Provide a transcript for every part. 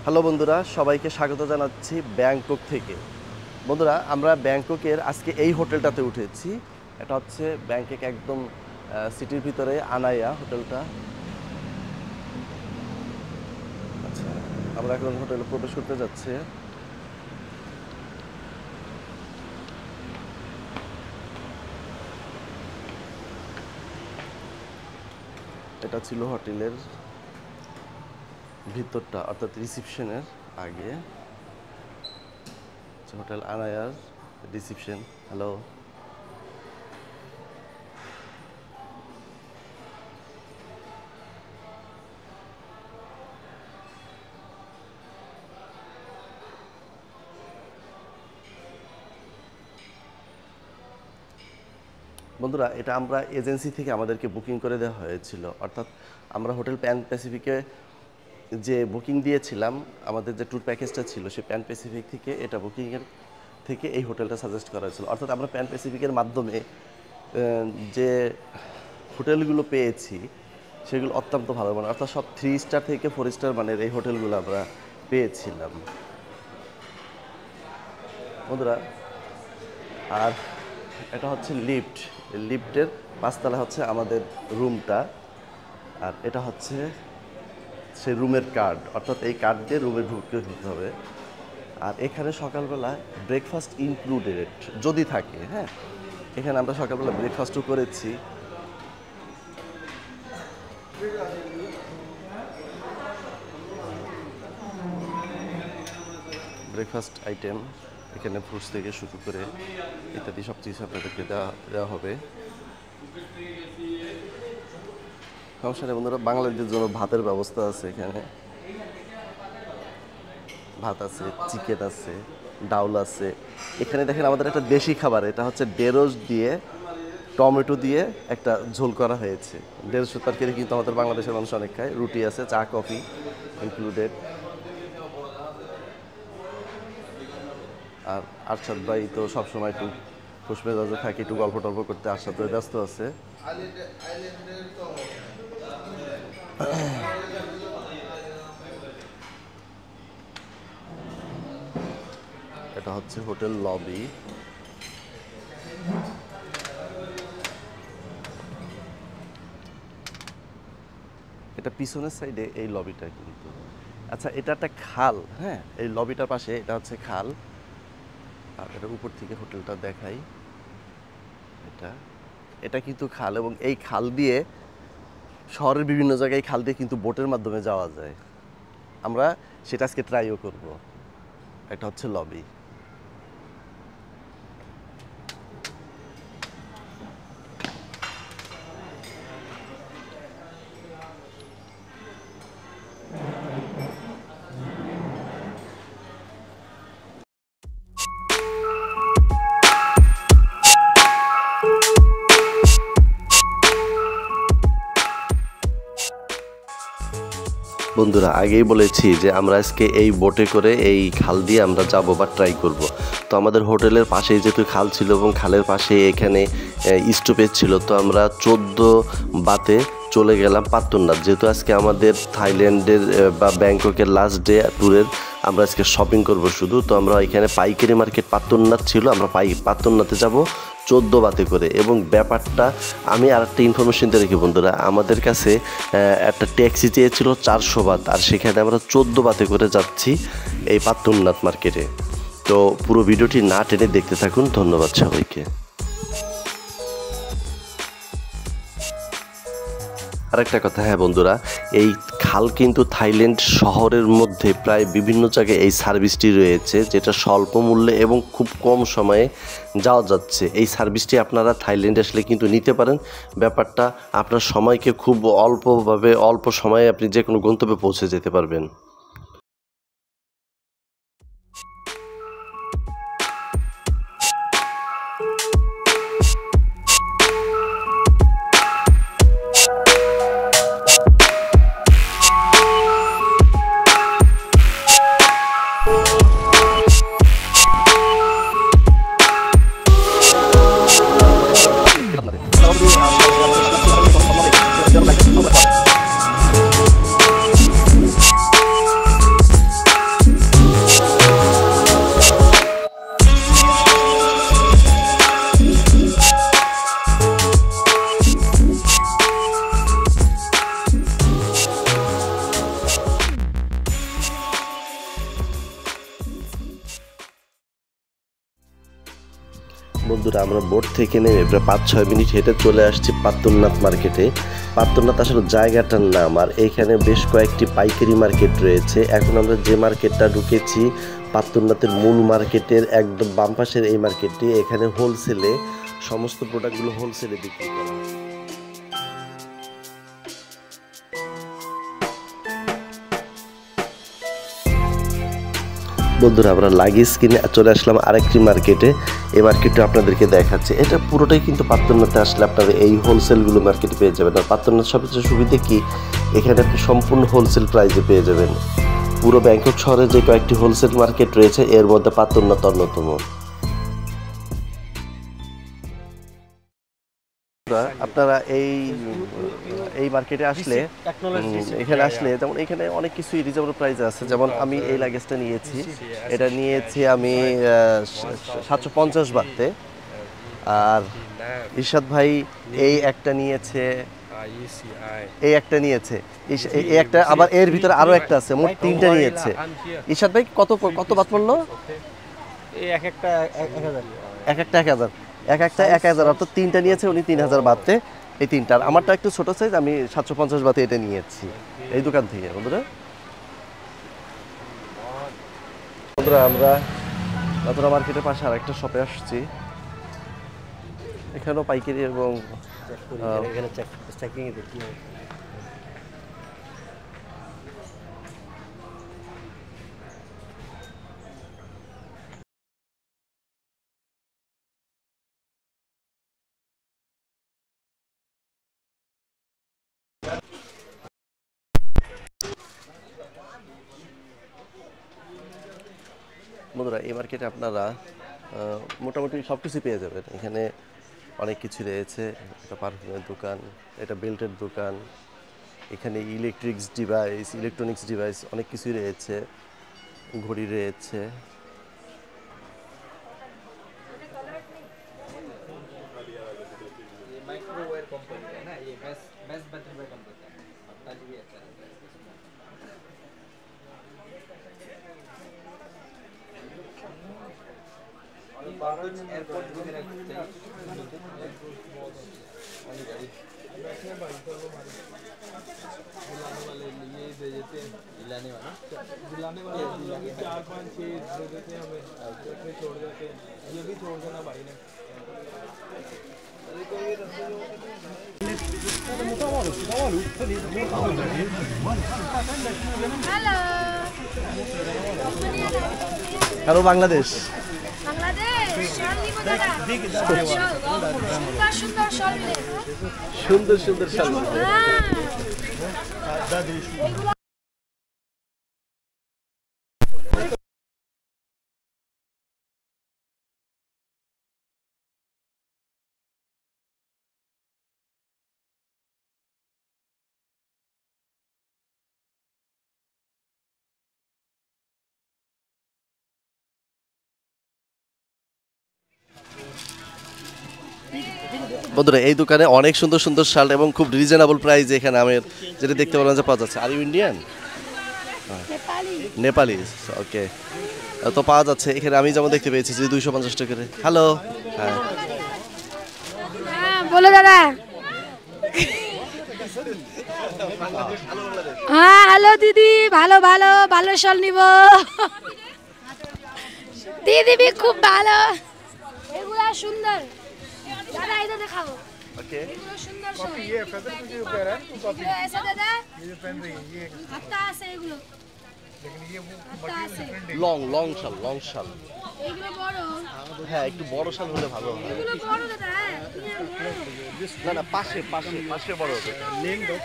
Hello বন্ধুরা, সবাইকে স্বাগত জানাচ্ছি ব্যাংকক থেকে। বন্ধুরা, আমরা ব্যাংককের আজকে এই হোটেলটাতে উঠেছি। এটা হচ্ছে ব্যাংকক একদম সিটির ভিতরে আনায়া হোটেলটা। আচ্ছা, আমরা এখন হোটেলে প্রবেশ করতে যাচ্ছি। এটা ছিল হোটেলের ভিতরটা, অর্থাৎ রিসিপশনের আগে। Hotel আনায়ার reception. হ্যালো, বন্ধুরা, এটা আমরা এজেন্সি থেকে আমাদেরকে বুকিং করে দেওয়া হয়েছিল। অর্থাৎ আমরা হোটেল প্যান প্যাসিফিকে যে বুকিং দিয়েছিলাম, আমাদের যে ট্যুর প্যাকেজটা ছিল, সেই প্যান প্যাসিফিক থেকে এটা বুকিংয়ের থেকে এই হোটেলটা সাজেস্ট করা হয়েছিল। অর্থাৎ আমরা প্যান প্যাসিফিকের মাধ্যমে যে হোটেলগুলো পেয়েছি সেগুলো অত্যন্ত ভালো মানের, অর্থাৎ সব 3 স্টার থেকে 4 স্টার মানের এই হোটেলগুলো আমরা পেয়েছিলাম বন্ধুরা। আর এটা হচ্ছে লিফট, লিফটের 5 তলা হচ্ছে আমাদের রুমটা। আর এটা হচ্ছে সেই রুমের কার্ড, অর্থাৎ এই কার্ড দিয়ে রুমে ঢুকতে হবে। আর এখানে সকালবেলা ব্রেকফাস্ট ইনক্লুডেড যদি থাকে, হ্যাঁ, এখানে আমরা সকালবেলা ব্রেকফাস্টও করেছি। ব্রেকফাস্ট আইটেম এখানে ফ্রুটস থেকে শুরু করে ইত্যাদি সব কিছু আপনাদেরকে দেওয়া হবে। সমস্যা নেই বন্ধুরা, বাঙালিদের জন্য ভাতের ব্যবস্থা আছে। এখানে ভাত আছে, চিকেন আছে, ডাউল আছে। এখানে দেখেন আমাদের একটা দেশি খাবার, এটা হচ্ছে ঢেঁড়স দিয়ে টমেটো দিয়ে একটা ঝোল করা হয়েছে। ঢেঁড়স তরকারি কিন্তু আমাদের বাংলাদেশের মানুষ অনেক খায়। রুটি আছে, চা কফি ইনক্লুডেড। আর আরশাদ ভাই তো সবসময় একটু খুশমেজাজে থাকে, একটু গল্প টল্প করতে আরশাদ ভাই ব্যস্ত আছে। এটা হচ্ছে হোটেল লবি। এটা পিছনের সাইডে এই লবিটা কিন্তু। আচ্ছা, এটা একটা খাল, হ্যাঁ, এই লবিটার পাশে এটা হচ্ছে খাল। আর এটা উপর থেকে হোটেলটা দেখাই। এটা এটা কিন্তু খাল, এবং এই খাল দিয়ে শহরের বিভিন্ন জায়গায় খাল দিয়ে কিন্তু বোটের মাধ্যমে যাওয়া যায়। আমরা সেটা আজকে ট্রাইও করব। এটা হচ্ছে লবি। বন্ধুরা, আগেই বলেছি যে আমরা আজকে এই বোটে করে এই খাল দিয়ে আমরা যাব বা ট্রাই করব। তো আমাদের হোটেলের পাশেই যেহেতু খাল ছিল এবং খালের পাশে এখানে স্টপেজ ছিল, তো আমরা 14 বাতে চলে গেলাম পাত্তননাথ। যেহেতু আজকে আমাদের থাইল্যান্ডের বা ব্যাংককের লাস্ট ডে ট্যুরের, আমরা আজকে শপিং করব শুধু। তো আমরা এখানে পাইকারি মার্কেট পাত্তননাথ ছিল, আমরা পাত্তননাথে যাব 14 বাতে করে। এবং ব্যাপারটা আমি আর একটা ইনফরমেশন দিয়ে রাখি বন্ধুরা, আমাদের কাছে একটা ট্যাক্সি চেয়েছিল 400 বাত, আর সেখানে আমরা 14 বাতে করে যাচ্ছি এই পাত্তননাথ মার্কেটে। তো পুরো ভিডিওটি না টেনে দেখতে থাকুন। ধন্যবাদ সবাইকে। আরেকটা কথা, হ্যাঁ বন্ধুরা, এই খাল কিন্তু থাইল্যান্ড শহরের মধ্যে প্রায় বিভিন্ন জায়গায় এই সার্ভিসটি রয়েছে, যেটা স্বল্প মূল্যে এবং খুব কম সময়ে যাওয়া যাচ্ছে। এই সার্ভিসটি আপনারা থাইল্যান্ডে আসলে কিন্তু নিতে পারেন। ব্যাপারটা আপনার সময়কে খুব অল্প সময়ে আপনি যে কোনো গন্তব্যে পৌঁছে যেতে পারবেন। বন্ধুরা আমরা বোট থেকে নেমে প্রায় 5-6 মিনিট হেঁটে চলে আসছি পাত্তরনাথ মার্কেটে। পাত্তরনাথ আসলে জায়গাটার নাম, আর এইখানে বেশ কয়েকটি পাইকারি মার্কেট রয়েছে। এখন আমরা যে মার্কেটটা ঢুকেছি পাত্তরনাথের মূল মার্কেটের একদম বাম পাশের এই মার্কেটটি, এখানে হোলসেলে সমস্ত প্রোডাক্টগুলো হোলসেলে বিক্রি করা হয়। বন্ধুরা আমরা লাগেজ কিনে চলে আসলাম আরেকটি মার্কেটে। এই মার্কেটটা আপনাদেরকে দেখাচ্ছে। এটা পুরোটাই কিন্তু পাত্তরনাথে আসলে আপনারা এই হোলসেলগুলো মার্কেটে পেয়ে যাবেন। আর পাত্তরনাথ সবচেয়ে সুবিধা কি, এখানে আপনি সম্পূর্ণ হোলসেল প্রাইসে পেয়ে যাবেন। পুরো ব্যাংকক শহরে যে কয়েকটি হোলসেল মার্কেট রয়েছে এর মধ্যে পাত্তরনাথ অন্যতম। আপনারা এই মার্কেটে আসলে এখানে আসলে যেমন এখানে অনেক কিছুই রিজনেবল প্রাইসে আছে। যেমন আমি এই লাগেজটা নিয়েছি, এটা নিয়েছি আমি 750 বাতে। আর ইরশাদ ভাই এই একটা নিয়েছে, এই একটা, আবার এর ভিতরে আরো একটা আছে, মোট 3টা নিয়েছে। ইরশাদ ভাই কত বাত পড়লো? এক একটা 1000, এক হাজার, অর্থাৎ 3টা নিয়েছে উনি 3000 বাতে। এই 3টার আমারটা একটু ছোট সাইজ, আমি 750 বাতে এটা নিয়েছি এই দোকান থেকে। বন্ধুরা আমরা নতুন মার্কেটের পাশে আরেকটা শপে আসছি। এখানেও পাইকারি এবং বন্ধুরা এই মার্কেটে আপনারা মোটামুটি সব কিছু পেয়ে যাবেন। এখানে অনেক কিছু রয়েছে। এটা পারফিউমের দোকান, এটা বেল্টের দোকান, এখানে ইলেকট্রনিক্স ডিভাইস অনেক কিছুই রয়েছে, ঘড়ি রয়েছে। হ্যালো বাংলাদেশ। সুন্দর সুন্দর শাল। বন্ধুরা এই দোকানে অনেক সুন্দর সুন্দর শার্ট এবং খুব রিজনেবল প্রাইস এখানে আমি যেটা দেখতে পেলাম যে পাওয়া যাচ্ছে। Are you Indian? নেপালি, ওকে। তো পাওয়া যাচ্ছে এখানে, আমি যেমন দেখতে পেয়েছি যে 250 টাকা করে। হ্যালো, হ্যাঁ বলো দাদা। হ্যাঁ হ্যালো দিদি, ভালো ভালো ভালো শাল নিব দিদি, খুব ভালো, এগুলা সুন্দর দাদা, এটা দেখাবো। ओके, এগুলো সুন্দর শাল। ये फेदर कुछ ऊपर है, तो कॉपी ऐसा दादा, ये पहन रही है, ये হাতা আছে এগুলো, लेकिन ये वो লং শাল। এগুলো বড়, হ্যাঁ একটু বড় শাল হলে ভালো হয়। এগুলো বড় দাদা। না না, পাশে বড় হবে। নেম দাও।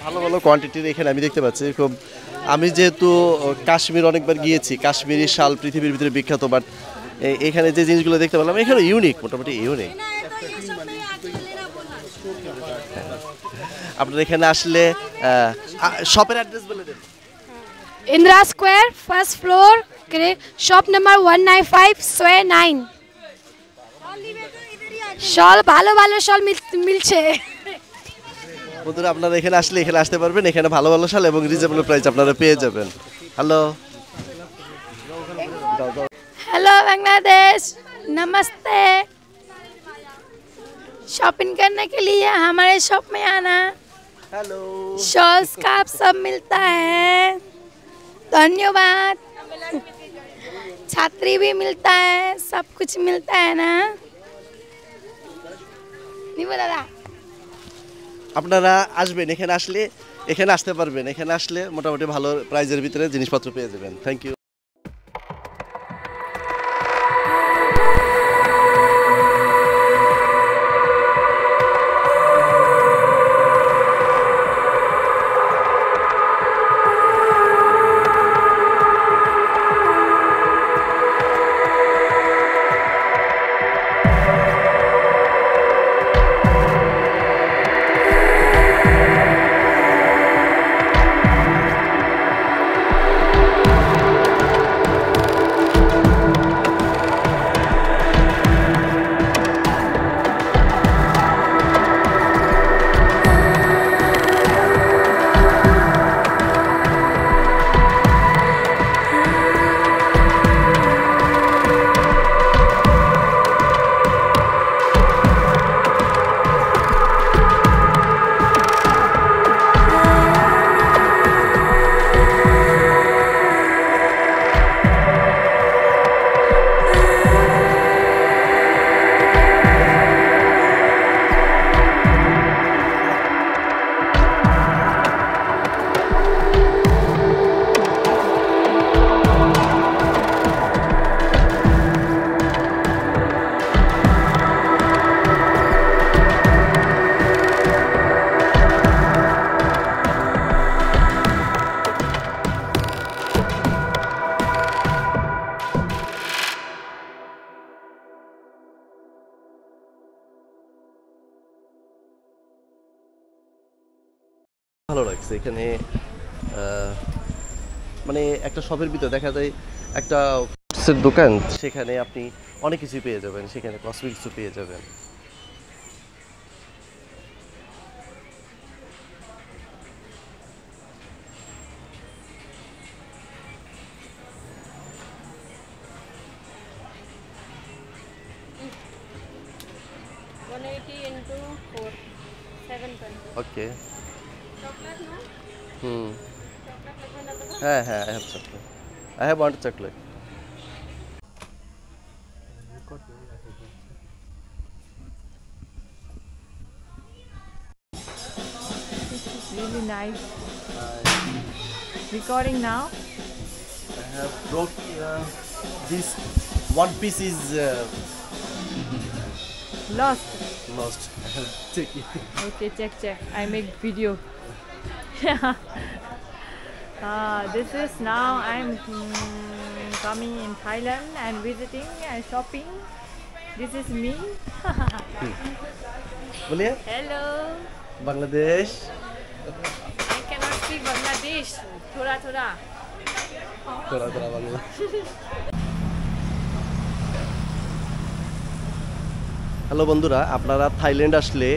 ভালো ভালো কোয়ান্টিটির এখানে আমি দেখতে পাচ্ছি। খুব, আমি যেহেতু কাশ্মীর অনেকবার গিয়েছি, কাশ্মীরি শাল পৃথিবীর ভিতরে বিখ্যাত, বাট এখানে যে জিনিসগুলো দেখতে পেলাম এখানে ইউনিক, মোটামুটি ইউনিক। আপনার এখানে আসলে শপের অ্যাড্রেস বলে দেন। Indira square, first floor, shop number 195 सोए 9। शॉल ভালো ভালো শল মিলছে। বন্ধুরা আপনারা এখানে আসলে এখানে আসতে পারবেন। এখানে ভালো ভালো শাল এবং রিজনেবল প্রাইস আপনারা পেয়ে যাবেন। হ্যালো, हेलो बांग्लादेश, नमस्ते। शॉपिंग करने के लिए हमारे शॉप में आना। हेलो। शॉल स्कार्फ सब मिलता है। धन्यवाद। छात्री भी मिलता है, सब कुछ मिलता है ना। নিবো দাদা। আপনারা আসবেন, এখানে আসতে পারবেন, এখানে আসলে মোটামুটি ভালো প্রাইজের ভিতরে জিনিসপত্র পেয়ে যাবেন। Thank you. ভালো লাগছে এখানে মানে একটা শপের ভিতরে দেখা যায় একটা ফুডসের দোকান, সেখানে আপনি অনেক কিছু পেয়ে যাবেন, সেখানে কসমেটিক্সও পেয়ে যাবেন। ওকে। হ্যাঁ হ্যাঁ, I have chocolate. I have one chocolate. Really nice. Recording now. I have brought this one piece is Lost. lost. I have check it. Okay, check. I make video. This is now I'm coming in Thailand and visiting and shopping. This is me. बोलिए Hello. Bangladesh. I cannot speak Bangladesh. Thoda. थोड़ा Bangla. Hello বন্ধুরা, আপনারা Thailand আসলে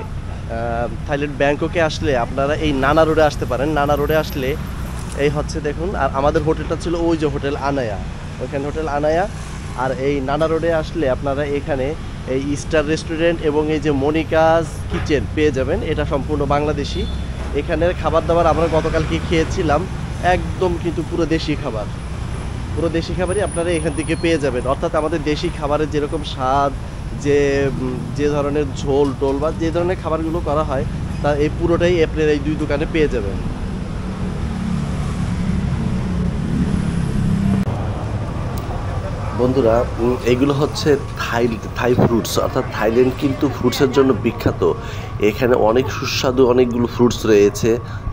Thailand ব্যাংককে আসলে আপনারা এই নানা রোডে আসতে পারেন। নানা রোডে আসলে এই হচ্ছে দেখুন, আর আমাদের হোটেলটা ছিল ওই যে হোটেল আনায়া, ওইখানে হোটেল আনায়া। আর এই নানা রোডে আসলে আপনারা এখানে এই স্টার রেস্টুরেন্ট এবং এই যে মনিকাজ কিচেন পেয়ে যাবেন। এটা সম্পূর্ণ বাংলাদেশি। এখানের খাবার দাবার আমরা গতকালকে খেয়েছিলাম, একদম কিন্তু পুরো দেশি খাবার, পুরো দেশি খাবারই আপনারা এখান থেকে পেয়ে যাবেন। অর্থাৎ আমাদের দেশি খাবারের যেরকম স্বাদ, যে ধরনের ঝোল টোল বা যে ধরনের খাবারগুলো করা হয়, তা এই পুরোটাই আপনারা এই দুই দোকানে পেয়ে যাবেন। বন্ধুরা, এগুলো হচ্ছে থাই ফ্রুটস, অর্থাৎ থাইল্যান্ড কিন্তু ফ্রুটসের জন্য বিখ্যাত। এখানে অনেক সুস্বাদু অনেকগুলো ফ্রুটস রয়েছে,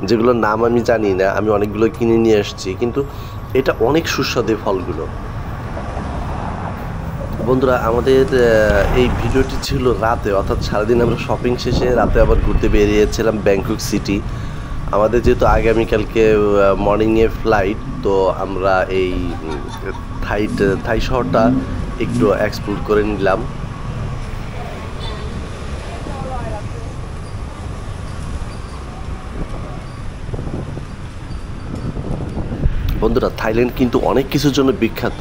যেগুলোর নাম আমি জানি না, আমি অনেকগুলো কিনে নিয়ে আসছি, কিন্তু এটা অনেক সুস্বাদু এই ফলগুলো। বন্ধুরা, আমাদের এই ভিডিওটি ছিল রাতে, অর্থাৎ সারাদিন আমরা শপিং শেষে রাতে আবার ঘুরতে বেরিয়েছিলাম ব্যাংকক সিটি। আমাদের যেহেতু আগামীকালকে মর্নিংয়ে ফ্লাইট, তো আমরা এই থাই শহরটা একটু এক্সপ্লোর করে নিলাম। বন্ধুরা থাইল্যান্ড কিন্তু অনেক কিছুর জন্য বিখ্যাত,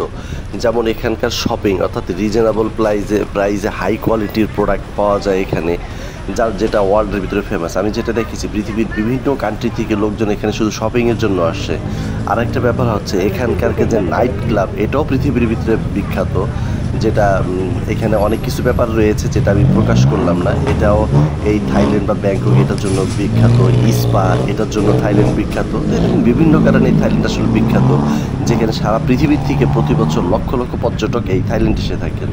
যেমন এখানকার শপিং, অর্থাৎ রিজনেবল প্রাইসে হাই কোয়ালিটির প্রোডাক্ট পাওয়া যায় এখানে, যেটা ওয়ার্ল্ডের ভিতরে ফেমাস। আমি যেটা দেখেছি পৃথিবীর বিভিন্ন কান্ট্রি থেকে লোকজন এখানে শুধু শপিংয়ের জন্য আসে। আর একটা ব্যাপার হচ্ছে এখানকার যে নাইট ক্লাব, এটাও পৃথিবীর ভিতরে বিখ্যাত, যেটা এখানে অনেক কিছু ব্যাপার রয়েছে যেটা আমি প্রকাশ করলাম না। এটাও এই থাইল্যান্ড বা ব্যাংকক এটার জন্য বিখ্যাত, স্পা এটার জন্য থাইল্যান্ড বিখ্যাত। বিভিন্ন কারণে এই থাইল্যান্ড আসলে বিখ্যাত, যেখানে সারা পৃথিবীর থেকে প্রতি বছর লক্ষ লক্ষ পর্যটক এই থাইল্যান্ড এসে থাকেন।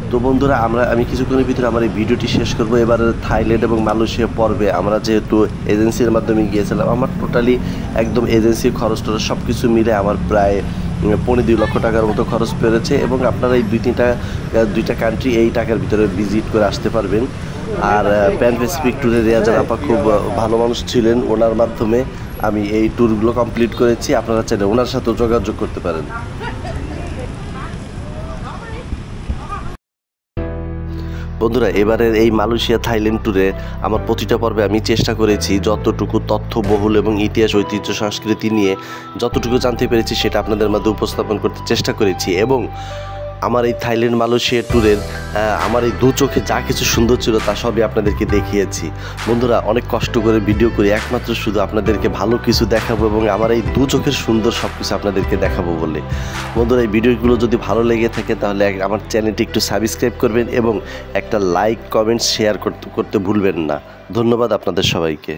তো বন্ধুরা আমি কিছুক্ষণের ভিতরে আমার এই ভিডিওটি শেষ করবো। এবার থাইল্যান্ড এবং মালয়েশিয়া পর্বে আমরা যেহেতু এজেন্সির মাধ্যমে গিয়েছিলাম, আমার টোটালি একদম এজেন্সির খরচ টরচ সব কিছু মিলে আমার প্রায় 2.5 লক্ষ টাকার মতো খরচ পেরেছে। এবং আপনারা এই দুইটা কান্ট্রি এই টাকার ভিতরে ভিজিট করে আসতে পারবেন। আর প্যান প্যাসিফিক ট্যুরে রিয়াজান আপা খুব ভালো মানুষ ছিলেন, ওনার মাধ্যমে আমি এই ট্যুরগুলো কমপ্লিট করেছি। আপনারা চাইলে ওনার সাথেও যোগাযোগ করতে পারেন। বন্ধুরা এবারের এই মালয়েশিয়া থাইল্যান্ড ট্যুরে আমার প্রতিটা পর্বে আমি চেষ্টা করেছি যতটুকু তথ্যবহুল এবং ইতিহাস ঐতিহ্য সংস্কৃতি নিয়ে যতটুকু জানতে পেরেছি সেটা আপনাদের মধ্যে উপস্থাপন করতে চেষ্টা করেছি। এবং আমার এই থাইল্যান্ড মালয়েশিয়া ট্যুরের আমার এই 2 চোখে যা কিছু সুন্দর ছিল তা সবই আপনাদেরকে দেখিয়েছি। বন্ধুরা অনেক কষ্ট করে ভিডিও করি একমাত্র শুধু আপনাদেরকে ভালো কিছু দেখাবো এবং আমার এই 2 চোখের সুন্দর সব কিছু আপনাদেরকে দেখাবো বলে। বন্ধুরা এই ভিডিওগুলো যদি ভালো লেগে থাকে তাহলে আমার চ্যানেলটি একটু সাবস্ক্রাইব করবেন এবং একটা লাইক কমেন্ট শেয়ার করতে ভুলবেন না। ধন্যবাদ আপনাদের সবাইকে।